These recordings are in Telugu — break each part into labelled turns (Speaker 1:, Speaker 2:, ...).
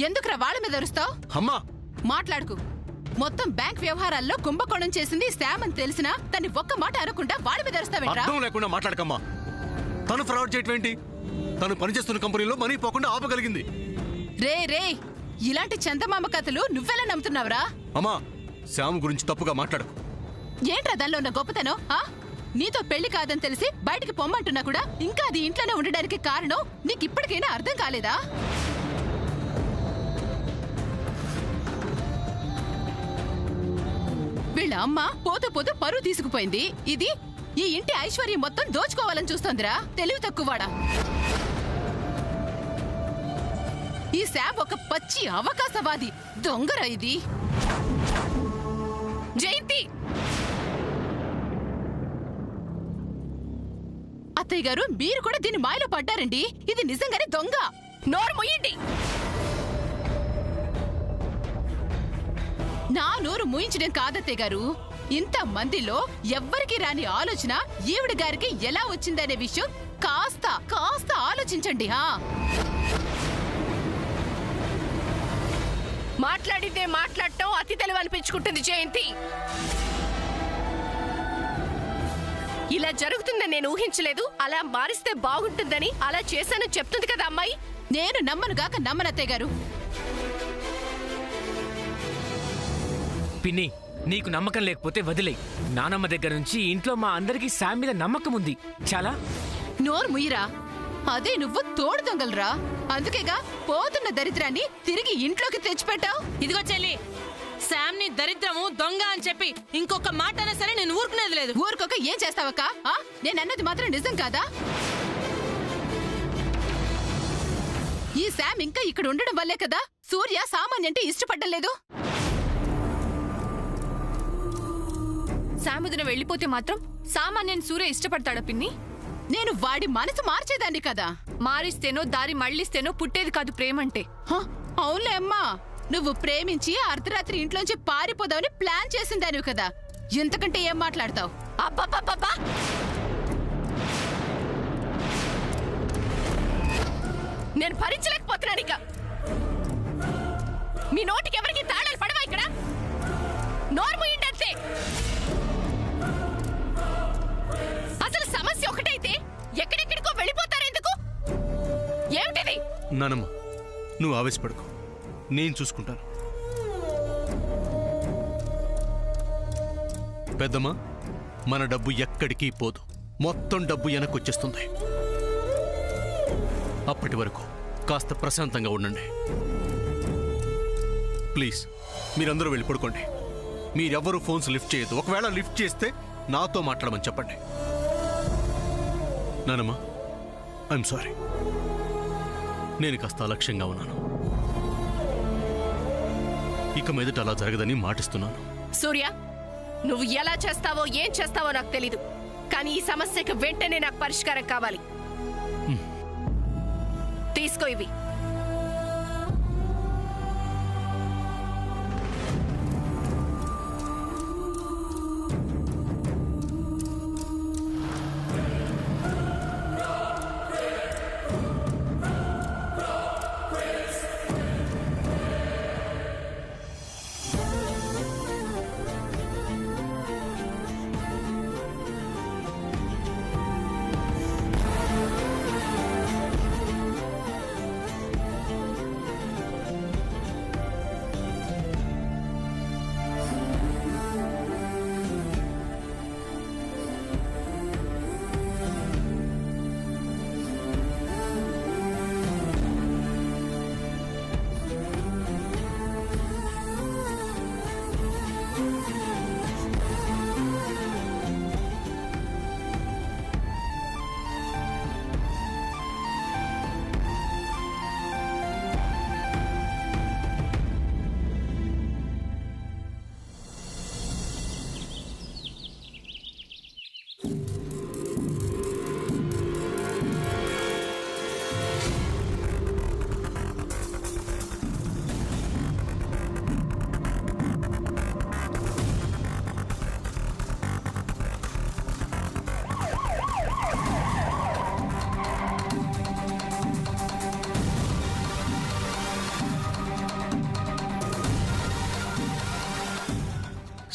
Speaker 1: ఎందుకురా వాళ్ళ మీద అరుస్తావు?
Speaker 2: అమ్మా
Speaker 1: మాట్లాడుకు. మొత్తం బ్యాంక్ వ్యవహారాల్లో కుంభకోణం చేసింది శామ్ అని తెలిసినా తన్ని ఒక్క మాట అనకుండా వాళ్ళ మీద అరుస్తావేంట్రా?
Speaker 2: అర్థం లేకుండా మాట్లాడకమ్మా. తను ఫ్రాడ్ చేయటమేంటి? తను పనిచేస్తున్న కంపెనీలో మనీ పోకుండా ఆపగలిగింది.
Speaker 1: రే ఇలాంటి చందమామ కథలు నువ్వెలా నమ్ముతున్నావురా?
Speaker 2: అమ్మా శ్యామ్ గురించి తప్పుగా మాట్లాడకు.
Speaker 1: ఏంట్రా దానిలో ఉన్న గొప్పతనం? నీతో పెళ్లి కాదని తెలిసి బయటికి పొమ్మంటున్నా కూడా ఇంకా అది ఇంట్లోనే ఉండడానికి కారణం నీకు ఇప్పటికైనా అర్థం కాలేదా? వీళ్ళ అమ్మ పోతూ పోతూ పరువు తీసుకుపోయింది. ఇది ఈ ఇంటి ఐశ్వర్యం మొత్తం దోచుకోవాలని చూస్తోందిరా, తెలివి తక్కువవాడా. ఈ శామ్ ఒక పచ్చి అవకాశవాది దొంగరా. ఇది జయంతి అత్తయ్య గారు, మీరు కూడా దీని మాయలో పడ్డారండి. ఇది నిజంగానే దొంగ. నోరు ముయ్యండి. నా నోరు ముయించడం కాదత్తయ్య గారు, ఇంత మందిలో ఎవ్వరికి రాని ఆలోచన ఈవిడ గారికి ఎలా వచ్చిందనే విషయం కాస్త ఆలోచించండి. మాట్లాడితే మాట్లాడటం అతి తెలివి అనిపించుకుంటుంది జయంతి. ఇలా జరుగుతుందని నేను ఊహించలేదు. అలా మారిస్తే బాగుంటుందని అలా చేశానని చెప్తుంది కదా అమ్మాయి. నేను నమ్మనుగాక నమ్మనత్తయ్య గారు.
Speaker 3: పిన్ని, నీకు నమ్మకం లేకపోతే వదిలే. నానమ్మ దగ్గర నుంచి ఇంట్లో మా అందరికీ శామ్ మీద నమ్మకం ఉంది. చాలా
Speaker 1: నోరు ముయ్యరా. అదే నువ్వు తోడు దొంగలరా. అందుకేగా పోతున్న దరిద్రాన్ని తిరిగి ఇంట్లోకి తెచ్చిపెట్టావు.
Speaker 4: ఇదిగో చెల్లి, శామ్ ని దరిద్రము దొంగ అని చెప్పి ఇంకొక మాట అయినా సరే నేను ఊరుకునేది లేదు.
Speaker 1: ఊరుకోక ఏం చేస్తావక్క? నేనన్నది మాత్రం నిజం కాదా? ఈ శామ్ ఇంకా ఇక్కడ ఉండడం వల్లే కదా సూర్య సామాన్య అంటే ఇష్టపడ్డం లేదు.
Speaker 5: శాముదిన వెళ్ళిపోతే మాత్రం సామాన్యం సూర్య ఇష్టపడతాడా పిన్ని?
Speaker 1: నేను వాడి మనసు మార్చేదాన్ని కదా.
Speaker 5: మారిస్తేనో దారి మళ్ళిస్తేనో పుట్టేది కాదు ప్రేమంటే.
Speaker 1: అవునులే అమ్మా, నువ్వు ప్రేమించి అర్ధరాత్రి ఇంట్లోంచి పారిపోదామని ప్లాన్ చేసిందానివి కదా. ఎంతకంటే ఏం మాట్లాడతావు?
Speaker 5: అబ్బబ్బబ్బబ్బా!
Speaker 1: నేను భరించలేకపోతున్నాను ఇక. మీ నోటికి ఎవరికి తాళాలు పడవా ఇక్కడ? నోరు మూయండి అంతే. అసలు సమస్య ఒకటైతే ఎక్కడెక్కడికో వెళ్ళిపోతారెందుకు? ఏమిటిది?
Speaker 2: నానమ్మ నువ్వు ఆవేశపడకు, నేను చూసుకుంటాను. పెద్దమ్మా, మన డబ్బు ఎక్కడికి పోదు. మొత్తం డబ్బు వెనక్కొచ్చేస్తుంది. అప్పటి వరకు కాస్త ప్రశాంతంగా ఉండండి. ప్లీజ్ మీరందరూ వెళ్ళి పడుకోండి. మీరెవ్వరూ ఫోన్స్ లిఫ్ట్ చేయొద్దు. ఒకవేళ లిఫ్ట్ చేస్తే నాతో మాట్లాడమని చెప్పండి. నానమ్మ, ఐఎమ్ సారీ. నేను కాస్త అలక్ష్యంగా ఉన్నాను. ఇక మీదట అలా జరగదని మాటిస్తున్నాను.
Speaker 1: సూర్య, నువ్వు ఎలా చేస్తావో ఏం చేస్తావో నాకు తెలీదు, కానీ ఈ సమస్యకు వెంటనే నాకు పరిష్కారం కావాలి. తీసుకో ఇవి.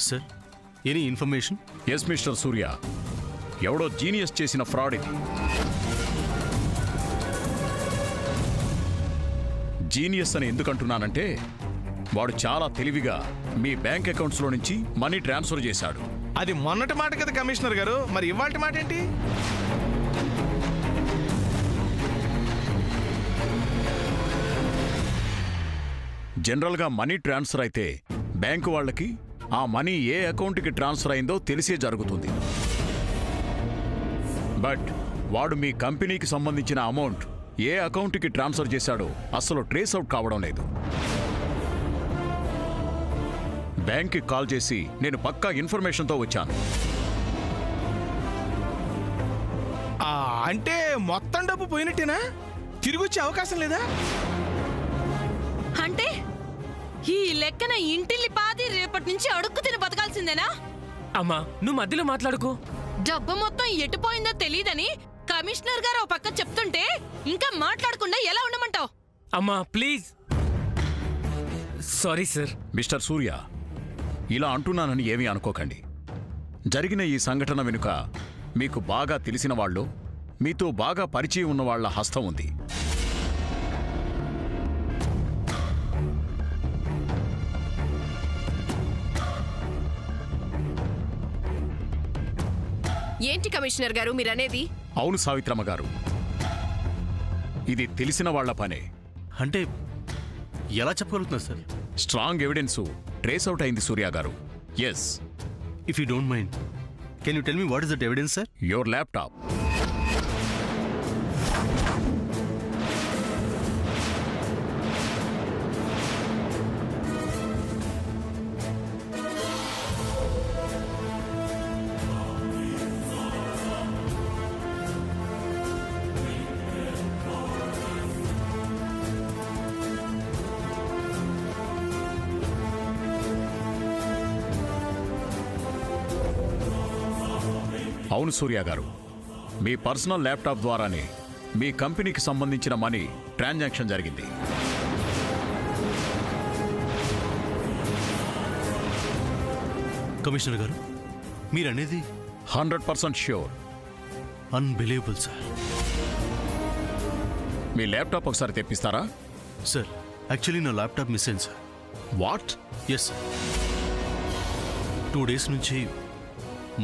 Speaker 2: Sir any information?
Speaker 6: Yes Mister Surya, ఎవడో జీనియస్ చేసిన ఫ్రాడ్ ఇది. జీనియస్ అని ఎందుకంటున్నానంటే వాడు చాలా తెలివిగా మీ బ్యాంక్ అకౌంట్స్లో నుంచి మనీ ట్రాన్స్ఫర్ చేశాడు.
Speaker 7: అది మొన్నటి మాట కదా కమిషనర్ గారు, మరి ఇవాల్టి మాట ఏంటి?
Speaker 6: జనరల్గా మనీ ట్రాన్స్ఫర్ అయితే బ్యాంకు వాళ్ళకి ఆ మనీ ఏ అకౌంట్కి ట్రాన్స్ఫర్ అయిందో తెలిసే జరుగుతుంది. బట్ వాడు మీ కంపెనీకి సంబంధించిన అమౌంట్ ఏ అకౌంట్కి ట్రాన్స్ఫర్ చేశాడో అసలు ట్రేస్ అవుట్ కావడం లేదు. బ్యాంక్కి కాల్ చేసి నేను పక్కా ఇన్ఫర్మేషన్తో వచ్చాను.
Speaker 7: అంటే మొత్తం డబ్బు పోయినట్టేనా? తిరిగి వచ్చే అవకాశం లేదా?
Speaker 4: అంటే ఈ లెక్కన ఇంటిల్లి పాది రేపటి నుంచి అడుక్కు తిని బతకాల్సిందేనా?
Speaker 3: అమ్మా నువ్వు మధ్యలో మాట్లాడుకో.
Speaker 4: డబ్బు మొత్తం ఎటుపోయిందో తెలియదని కమిషనర్ గారు ఓ పక్క చెప్తుంటే ఇంకా మాట్లాడకుండా ఎలా ఉండమంటావు?
Speaker 3: అమ్మా ప్లీజ్. Sorry sir.
Speaker 6: మిస్టర్ సూర్య, ఇలా అంటున్నానని ఏమీ అనుకోకండి. జరిగిన ఈ సంఘటన వెనుక మీకు బాగా తెలిసిన వాళ్ళు, మీతో బాగా పరిచయం ఉన్న వాళ్ళ హస్తం ఉంది.
Speaker 5: ఏంటి కమిషనర్ గారు మీరనేది?
Speaker 6: అవును సావిత్రమ్మ గారు, ఇది తెలిసిన వాళ్ల పనే.
Speaker 2: అంటే ఎలా చెప్పగలుగుతున్నారు sir?
Speaker 6: Strong evidence trace out అయింది సూర్య గారు. Yes.
Speaker 2: If you don't mind, can you tell me what is that evidence sir?
Speaker 6: Your laptop. అవును సూర్య గారు, మీ పర్సనల్ ల్యాప్టాప్ ద్వారానే మీ కంపెనీకి సంబంధించిన మనీ ట్రాన్సాక్షన్ జరిగింది.
Speaker 2: కమిషనర్ గారు, మీరనేది
Speaker 6: 100% ష్యూర్.
Speaker 2: Unbelievable sir.
Speaker 6: మీ ల్యాప్టాప్ ఒకసారి తెప్పిస్తారా?
Speaker 2: సార్ యాక్చువల్లీ నా ల్యాప్టాప్ మిస్ అయింది sir.
Speaker 6: What?
Speaker 2: Yes sir. 2 days నుంచి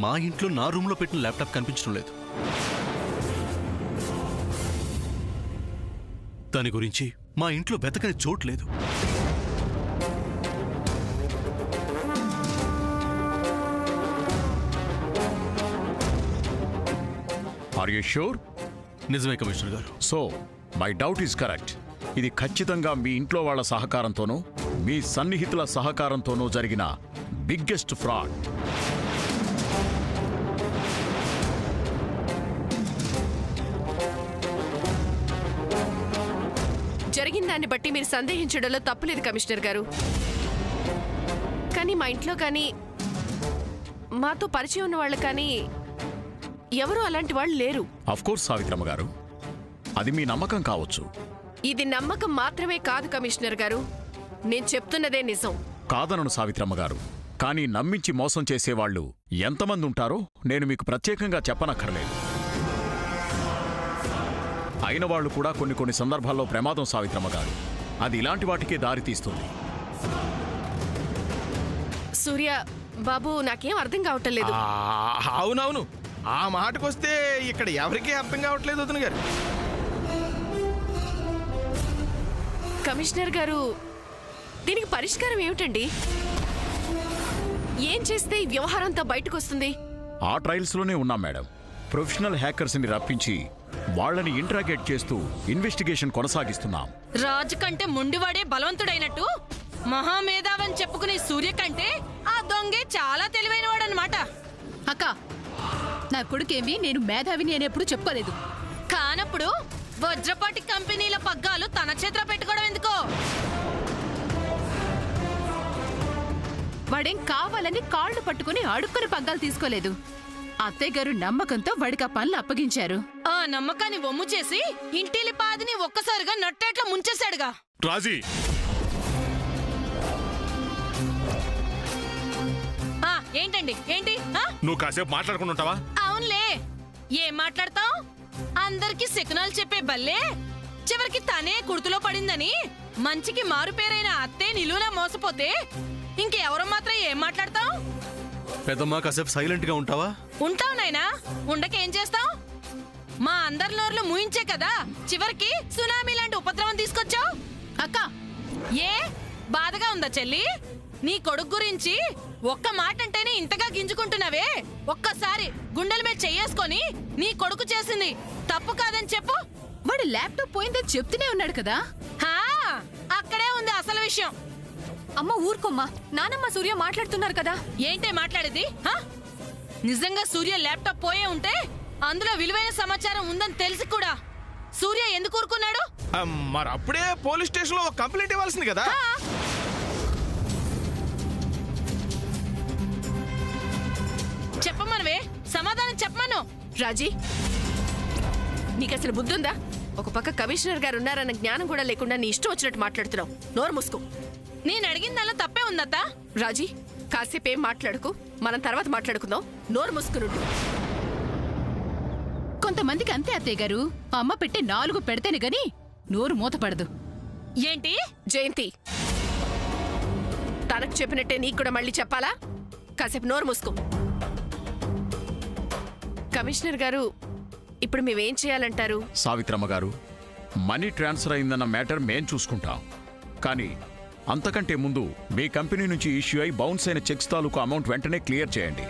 Speaker 2: మా ఇంట్లో నా రూమ్లో పెట్టిన ల్యాప్టాప్ కనిపించడం లేదు. దాని గురించి మా ఇంట్లో వెతకని చోటు లేదు.
Speaker 6: Are you sure?
Speaker 2: నిజమే కమిషనర్ గారు.
Speaker 6: So my doubt is correct. ఇది ఖచ్చితంగా మీ ఇంట్లో వాళ్ళ సహకారంతోనూ మీ సన్నిహితుల సహకారంతోనూ జరిగిన బిగ్గెస్ట్ ఫ్రాడ్.
Speaker 5: జరిగిన దాన్ని బట్టి మీరు సందేహించడంలో తప్పులేదు కమిషనర్ గారు. కానీ మా ఇంట్లో కానీ మాతో పరిచయం ఉన్న వాళ్ళు కానీ ఎవరు అలాంటి వాళ్ళు లేరు.
Speaker 6: అఫ్ కోర్స్ సావిత్రమ్మ గారు, అది మీ నమ్మకం కావచ్చు.
Speaker 5: ఇది నమ్మకం మాత్రమే కాదు కమిషనర్ గారు, నేను చెప్తున్నదే నిజం.
Speaker 6: కాదనను సావిత్రమ్మ గారు, కానీ నమ్మించి మోసం చేసేవాళ్లు ఎంతమంది ఉంటారో నేను మీకు ప్రత్యేకంగా చెప్పనక్కర్లేదు. అయిన వాళ్ళు కూడా కొన్ని సందర్భాల్లో ప్రమాదం సావిత్రమ్మ గారు. అది ఇలాంటి వాటికే దారి తీస్తుంది.
Speaker 5: సూర్య బాబు, నాకేం అర్థం కావటం లేదు.
Speaker 7: అవునవును, ఆ మాటకొస్తే ఇక్కడ ఎవరికీ అర్థం కావట్లేదు వదిన గారు.
Speaker 5: కమిషనర్ గారు, దీనికి పరిష్కారం ఏమిటండి? ఏం చేస్తే ఈ వ్యవహారం అంతా బయటకు వస్తుంది?
Speaker 6: ఆ ట్రయల్స్లోనే ఉన్నాం మేడం. ప్రొఫెషనల్ హ్యాకర్స్ని రప్పించి వాళ్ళని ఇంట్రాగేట్ చేస్తూ ఇన్వెస్టిగేషన్ కొనసాగిస్తున్నాం.
Speaker 4: రాజు కంటే ముండివాడే బలవంతుడైనట్టు మహామేధావని చెప్పుకునే సూర్య కంటే ఆ దొంగే చాలా తెలివైనవాడనమాట.
Speaker 1: అక్క, నా కొడుకేమి నేను మేధావిని అని ఎప్పుడు చెప్పుకోలేదు.
Speaker 4: కానప్పుడు వజ్రపాటి కంపెనీల పగ్గాలు తన చేతిలో పెట్టుకోవడం ఎందుకో?
Speaker 1: వాడేం కావాలని కాళ్ళు పట్టుకుని అడుక్కుని పగ్గాలు తీసుకోలేదు. అత్తయ్య గారు నమ్మకంతో వాడికి ఆ పనులు అప్పగించారు.
Speaker 4: ఆ నమ్మకాన్ని వమ్ము చేసి ఇంటిలి పాదిని ఒక్కసారిగా నట్టేట్లా ముంచేశాడుగా.
Speaker 6: రాజీ,
Speaker 4: మాట్లాడండి ఏంటి ఆ?
Speaker 2: నువ్వు కాసేపు మాట్లాడుకుంటూ ఉంటావా?
Speaker 4: అవునులే ఏం మాట్లాడతావు అందరికి శకునాలు చెప్పే బల్లే చివరికి తనే కుర్తులో పడిందని మంచికి మారు పేరైన అత్తే నిలువునా మోసపోతే ఇంకెవరు మాత్రం ఏం మాట్లాడతావు
Speaker 2: పెద్దమ్మా కాసేపు సైలెంట్ గా ఉంటావా?
Speaker 4: ఉంటావు నాయనా ఉండకేం చేస్తావు మా అందరి నోర్లు మూయించే కదా చివరికి సునామీ లాంటి ఉపద్రవం తీసుకొచ్చావు
Speaker 1: అక్క
Speaker 4: ఏ బాధగా ఉందా చెల్లి నీ కొడుకు గురించి ఒక్క మాట అంటేనే ఇంతగా గింజుకుంటున్నావే ఒక్కసారి గుండెల మీద చెయ్యేసుకొని నీ కొడుకు చేసింది తప్పు కాదని చెప్పు
Speaker 1: వాడు ల్యాప్టాప్ పోయిందని చెప్తూనే ఉన్నాడు కదా.
Speaker 4: హా అక్కడే ఉంది అసలు విషయం
Speaker 5: అమ్మ ఊరుకోమ్మా, నానమ్మ సూర్య మాట్లాడుతున్నారు కదా.
Speaker 4: ఏంటే మాట్లాడేది హా? నిజంగా సూర్య ల్యాప్టాప్ పోయే ఉంటే అందులో విలువైన సమాచారం ఉందని తెలిసి కూడా సూర్య ఎందుకు ఊరుకున్నాడు?
Speaker 7: మరి అప్పుడే పోలీస్ స్టేషన్ లో కంప్లైంట్ ఇవ్వాల్సింది కదా.
Speaker 4: చెప్పమనవే సమాధానం చెప్పమను.
Speaker 5: రాజీ, నీకు అసలు బుద్ధుందా? ఒక పక్క కమిషనర్ గారు ఉన్నారన్న జ్ఞానం కూడా లేకుండా నీ ఇష్టం వచ్చినట్టు మాట్లాడుతున్నావు. నోరు మూసుకో.
Speaker 4: నేను అడిగిన దానిలో తప్పే ఉందత్తా.
Speaker 5: రాజీ, కాసేపేం మాట్లాడుకు, మనం తర్వాత మాట్లాడుకుందాం. నోరు మూసుకునుండు.
Speaker 1: కొంతమందికి అంతే అత్తయ్య గారు, అమ్మ పెట్టి 4 పెడితేనే గాని నోరు మూతపడదు.
Speaker 4: ఏంటి
Speaker 5: జయంతి, తనకు చెప్పినట్టే నీకు కూడా మళ్ళీ చెప్పాలా? కాసేపు నోరు మూసుకో. కమిషనర్ గారు, ఇప్పుడు మేమేం చేయాలంటారు?
Speaker 6: సావిత్రమ్మ గారు, మనీ ట్రాన్స్ఫర్ అయిందన్న మ్యాటర్ మేం చూసుకుంటాం. కానీ అంతకంటే ముందు మీ కంపెనీ నుంచి ఇష్యూ అయి బౌన్స్ అయిన చెక్స్ తాలూకు అమౌంట్ వెంటనే క్లియర్ చేయండి.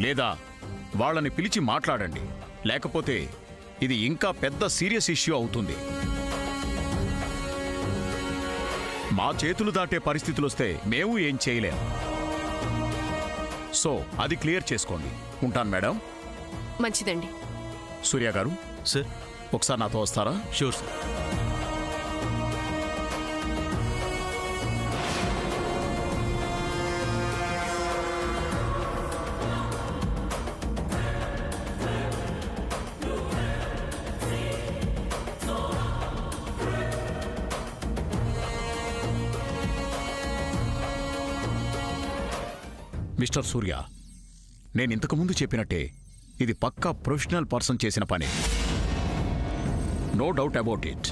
Speaker 6: లేదా వాళ్ళని పిలిచి మాట్లాడండి. లేకపోతే ఇది ఇంకా పెద్ద సీరియస్ ఇష్యూ అవుతుంది. మా చేతులు దాటే పరిస్థితులొస్తే మేము ఏం చేయలేం. సో అది క్లియర్ చేసుకోండి. ఉంటాను మేడం.
Speaker 5: మంచిదండి.
Speaker 6: సూర్య గారు,
Speaker 2: సార్
Speaker 6: ఒకసారి నాతో వస్తారా?
Speaker 2: Sure sir.
Speaker 6: మిస్టర్ సూర్య, నేను ఇంతకుముందు చెప్పినట్టే ఇది పక్కా ప్రొఫెషనల్ పర్సన్ చేసిన పని. No doubt about it.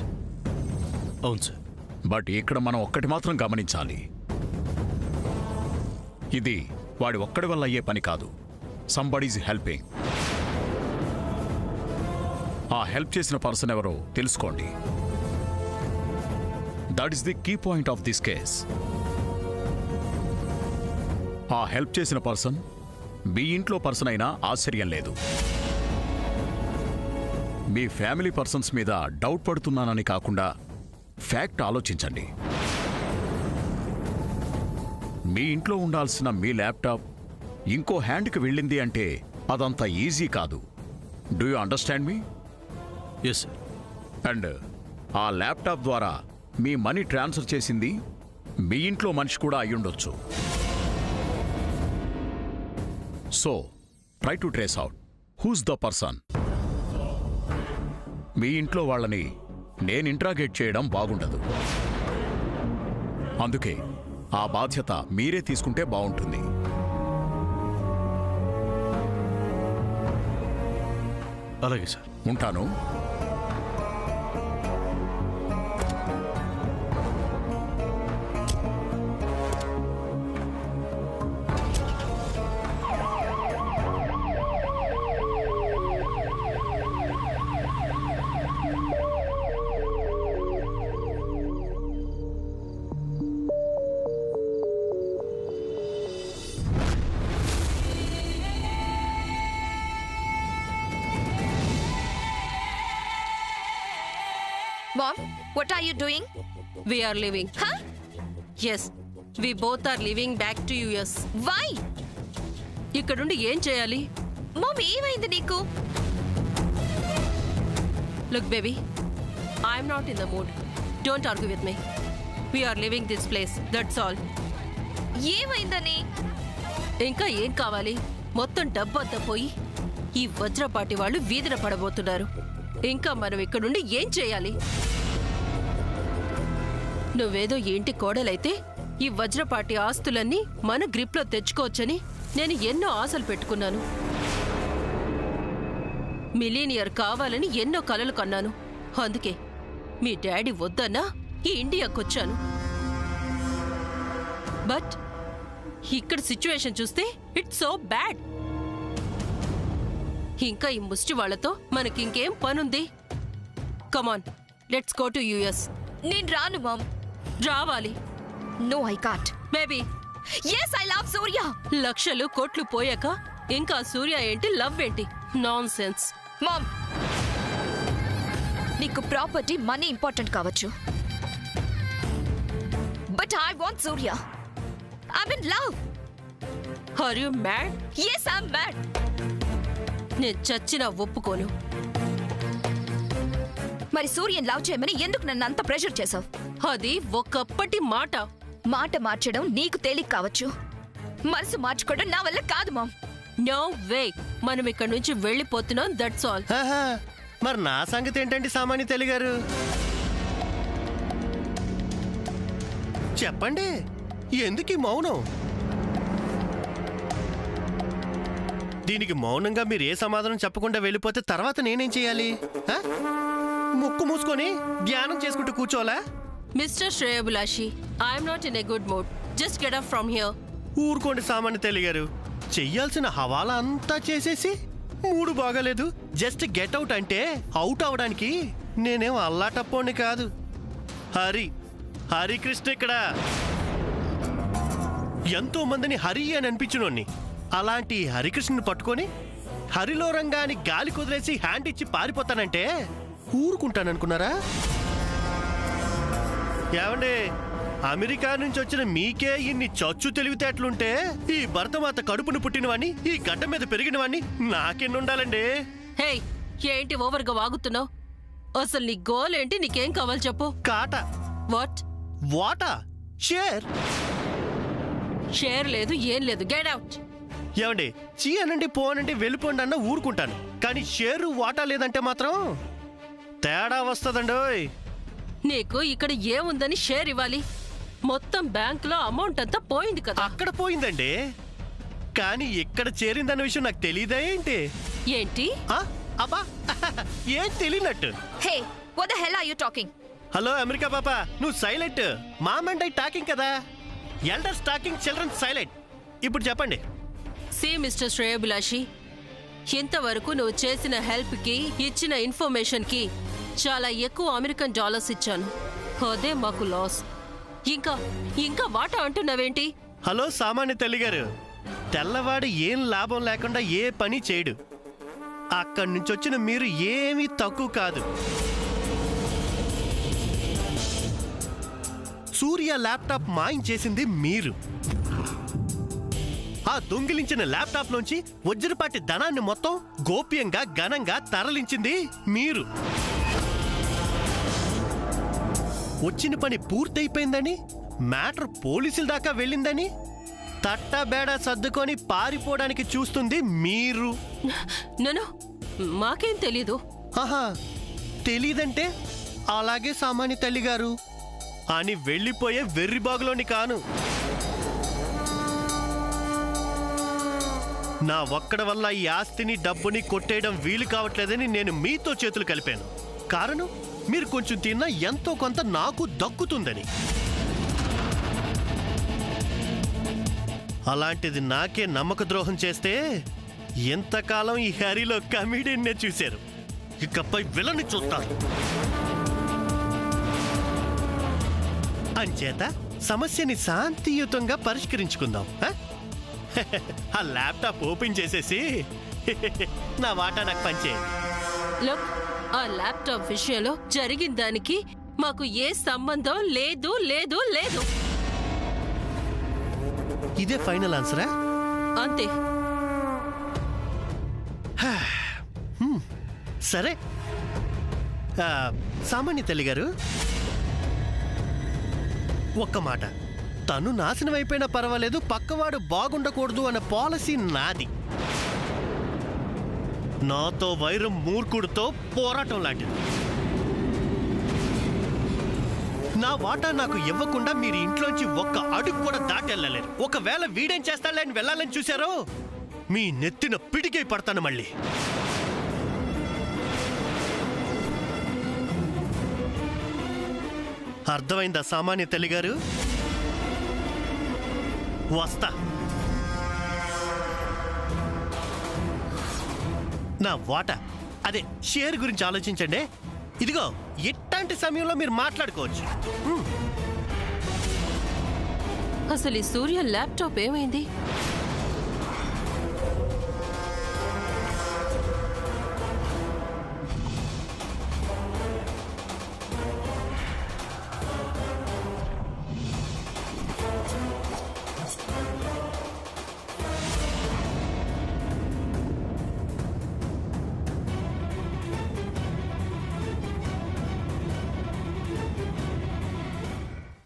Speaker 2: అవును సార్.
Speaker 6: బట్ ఇక్కడ మనం ఒక్కటి మాత్రం గమనించాలి. ఇది వాడి ఒక్కడి వల్ల అయ్యే పని కాదు. Somebody's helping. ఆ హెల్ప్ చేసిన పర్సన్ ఎవరో తెలుసుకోండి. That is the key point of this case. ఆ హెల్ప్ చేసిన పర్సన్ మీ ఇంట్లో పర్సన్ అయినా ఆశ్చర్యం లేదు. మీ ఫ్యామిలీ పర్సన్స్ మీద డౌట్ పడుతున్నానని కాకుండా ఫ్యాక్ట్ ఆలోచించండి. మీ ఇంట్లో ఉండాల్సిన మీ ల్యాప్టాప్ ఇంకో హ్యాండ్కి వెళ్ళింది అంటే అదంత ఈజీ కాదు. Do you understand me?
Speaker 2: Yes sir.
Speaker 6: And ఆ ల్యాప్టాప్ ద్వారా మీ మనీ ట్రాన్స్ఫర్ చేసింది మీ ఇంట్లో మనిషి కూడా అయ్యుండొచ్చు. So try to trace out who's the person. మీ ఇంట్లో వాళ్ళని నేను ఇంట్రాగేట్ చేయడం బాగుండదు. అందుకే ఆ బాధ్యత మీరే తీసుకుంటే బాగుంటుంది.
Speaker 2: అలాగే సార్.
Speaker 6: ఉంటాను.
Speaker 8: Mom, what are you doing?
Speaker 4: We are leaving.
Speaker 8: Huh?
Speaker 4: Yes, we both are leaving back to US.
Speaker 8: Why?
Speaker 4: ఇక్కడుండి ఏం చేయాలి?
Speaker 8: Mom, ఏమైంది నీకు?
Speaker 4: Look baby, I'm not in the mood. Don't argue with me. We are leaving this place. That's all.
Speaker 8: ఏమైందని?
Speaker 4: ఇంకా ఏం కావాలి? మొత్తం డబ్బంతా పోయి ఈ వజ్రపాటి వాళ్ళు వీధిన పడబోతున్నారు. ఇంకా మనం ఇక్కడ నుండి ఏం చేయాలి? నువ్వేదో ఏంటి కోడలైతే
Speaker 5: ఈ వజ్రపాటి ఆస్తులన్నీ మన గ్రిప్లో తెచ్చుకోవచ్చని నేను ఎన్నో ఆశలు పెట్టుకున్నాను. మిలీనియర్ కావాలని ఎన్నో కలలు కన్నాను. అందుకే మీ డాడీ వద్దన్నా ఈ ఇండియాకొచ్చాను. బట్ ఇక్కడ సిచ్యువేషన్ చూస్తే ఇట్స్ సో బ్యాడ్. ఇంకా ఈ ముష్టి వాళ్లతో మనకింకేం పనుంది? Come on, let's go to US.
Speaker 8: నేను రాను మామ్.
Speaker 5: రావాలి.
Speaker 8: No I can't.
Speaker 5: Baby,
Speaker 8: yes I love Surya.
Speaker 5: లక్షలు కోట్లు పోయాక ఇంకా సూర్య ఏంటి, లవ్ ఏంటి? Nonsense.
Speaker 8: మామ్, నీకు ప్రాపర్టీ మనీ ఇంపార్టెంట్ కావచ్చు, but I want Surya. I'm in love.
Speaker 5: ఆర్ యు మ్యాడ్?
Speaker 8: Yes, I'm mad.
Speaker 5: నేను చచ్చినా ఒప్పుకోను.
Speaker 8: మరి సూర్యన్ లవ్ చేయమని ఎందుకు నన్ను అంత ప్రెషర్ చేసావు?
Speaker 5: అది ఒకప్పటి మాట.
Speaker 8: మాట మార్చడం నీకు తేలిక కావచ్చు, మనసు మార్చుకోవడం నా వల్ల కాదు మామ్.
Speaker 5: No way. మనం ఇక్కడ నుంచి వెళ్ళిపోతున్నాం, దట్స్ ఆల్.
Speaker 9: మరి నా సంగతి ఏంటండి సామాన్య తెలుగారు? చెప్పండి, ఎందుకు ఈ మౌనం? దీనికి మౌనంగా మీరు ఏ సమాధానం చెప్పకుండా వెళ్ళిపోతే తర్వాత నేనేం చేయాలి? ముక్కు మూసుకొని ధ్యానం చేసుకుంటూ కూర్చోవాలా?
Speaker 5: Mister Shreyabhilashi, I'm not in a good mood. Just get up from here.
Speaker 9: ఊరుకోండి సామాన్య తెలుగారు. చెయ్యాల్సిన హవాలా అంతా చేసేసి మూడు బాగాలేదు, జస్ట్ గెట్ అవుట్ అంటే అవుట్ అవడానికి నేనేం అల్లాటప్పోని కాదు. హరికృష్ణ ఇక్కడ. ఎంతో మందిని హరి అని అనిపించినోన్ని అలాంటి హరికృష్ణని పట్టుకొని హరిలో రంగాన్ని గాలి కుదిరేసి హ్యాండ్ ఇచ్చి పారిపోతానంటే ఊరుకుంటాననుకున్నారా? ఏమండి, అమెరికా నుంచి వచ్చిన మీకే ఇన్ని చచ్చు తెలివితేటలుంటే ఈ భరతమాత కడుపును పుట్టినవాణ్ణి, ఈ గడ్డ మీద పెరిగినవాణ్ణి నాకెన్నుండాలండి?
Speaker 5: హే, ఏంటి ఓవర్గా వాగుతున్నావు? అసలు నీ గోల్ ఏంటి? నీకేం కావాలి చెప్పు.
Speaker 9: కాటా.
Speaker 5: వాట్?
Speaker 9: వాటా? షేర్.
Speaker 5: షేర్ లేదు, ఏం లేదు. Get out.
Speaker 9: ఏమండి, చీ అనండి, పోనండి, వెళ్ళిపోండి అన్న ఊరుకుంటాను, కానీ షేరు వాటా లేదంటే మాత్రం తేడా వస్తుందండి.
Speaker 5: నీకు ఇక్కడ ఏముందని షేర్ ఇవ్వాలి? మొత్తం బ్యాంకులో అమౌంట్ అంతా పోయింది కదా.
Speaker 9: అక్కడ పోయిందండి, కానీ ఇక్కడ చేరిందన్న విషయం నాకు తెలియదా ఏంటి?
Speaker 5: ఏంటి?
Speaker 9: అబ్బా, ఏం తెలియనట్టు.
Speaker 8: Hey, what the hell are you talking?
Speaker 9: Hello America పాప, నువ్వు silent. Mom and I talking కదా. Elders talking, children silent. ఇప్పుడు చెప్పండి.
Speaker 5: సి మిస్టర్ శ్రేయబులాషి, ఇంతవరకు నువ్వు చేసిన హెల్ప్కి, ఇచ్చిన ఇన్ఫర్మేషన్కి చాలా ఎక్కువ అమెరికన్ డాలర్స్ ఇచ్చాను. అదే మాకు లాస్. ఇంకా వాటా అంటున్నావేంటి?
Speaker 9: హలో సామాన్య తల్లిగారు, తెల్లవాడు ఏం లాభం లేకుండా ఏ పని చేయడు. అక్కడి నుంచి వచ్చిన మీరు ఏమీ తక్కువ కాదు. సూర్య ల్యాప్టాప్ మాయించేసింది మీరు. ఆ దొంగిలించిన ల్యాప్టాప్ నుంచి వజ్రపాటి ధనాన్ని మొత్తం గోప్యంగా ఘనంగా తరలించింది మీరు. వచ్చిన పని పూర్తయిపోయిందని, మ్యాటర్ పోలీసుల దాకా వెళ్ళిందని తట్టబేడ సర్దుకొని పారిపోవడానికి చూస్తుంది మీరు.
Speaker 5: నన్ను మాకేం తెలీదు.
Speaker 9: ఆహా, తెలీదంటే అలాగే సామాన్య తల్లిగారు అని వెళ్ళిపోయే వెర్రిబాగులోని కాను. నా ఒక్కడ వల్ల ఈ ఆస్తిని డబ్బుని కొట్టేయడం వీలు కావట్లేదని నేను మీతో చేతులు కలిపాను. కారణం మీరు కొంచెం తిన్నా ఎంతో కొంత నాకు దక్కుతుందని. అలాంటిది నాకే నమ్మక ద్రోహం చేస్తే ఎంతకాలం ఈ హరిలో కమిడియన్నే చూశారు, ఇకపై విలని చూస్తారు. అంచేత సమస్యని శాంతియుతంగా పరిష్కరించుకుందాం. ఆ ల్యాప్టాప్ ఓపెన్ చేసేసి నా వాటా నాకు పంచేయండి.
Speaker 5: లుక్, ఆ ల్యాప్టాప్ విషయంలో జరిగిన దానికి మాకు ఏ సంబంధం లేదు లేదు లేదు.
Speaker 9: ఇదే ఫైనల్ ఆన్సరా?
Speaker 5: అంతే.
Speaker 9: సరే సామాన్య తల్లిగారు, ఒక్క మాట. తను నాశనం అయిపోయినా పర్వాలేదు, పక్కవాడు బాగుండకూడదు అన్న పాలసీ నాది. నాతో వైరం మూర్ఖుడితో పోరాటం లాంటిది. నా వాటా నాకు ఇవ్వకుండా మీరు ఇంట్లోంచి ఒక్క అడుగు కూడా దాటి వెళ్ళలేరు. ఒకవేళ వీడేం చేస్తాడని అని వెళ్ళాలని చూశారో మీ నెత్తిన పిడికై పడతాను మళ్ళీ. అర్థమైందా సామాన్య తల్లి గారు? వస్తా. నా వాటా అదే షేర్ గురించి ఆలోచించండి. ఇదిగో ఇట్లాంటి సమయంలో మీరు మాట్లాడుకోవచ్చు.
Speaker 5: అసలు ఈ సూర్య ల్యాప్టాప్ ఏమైంది?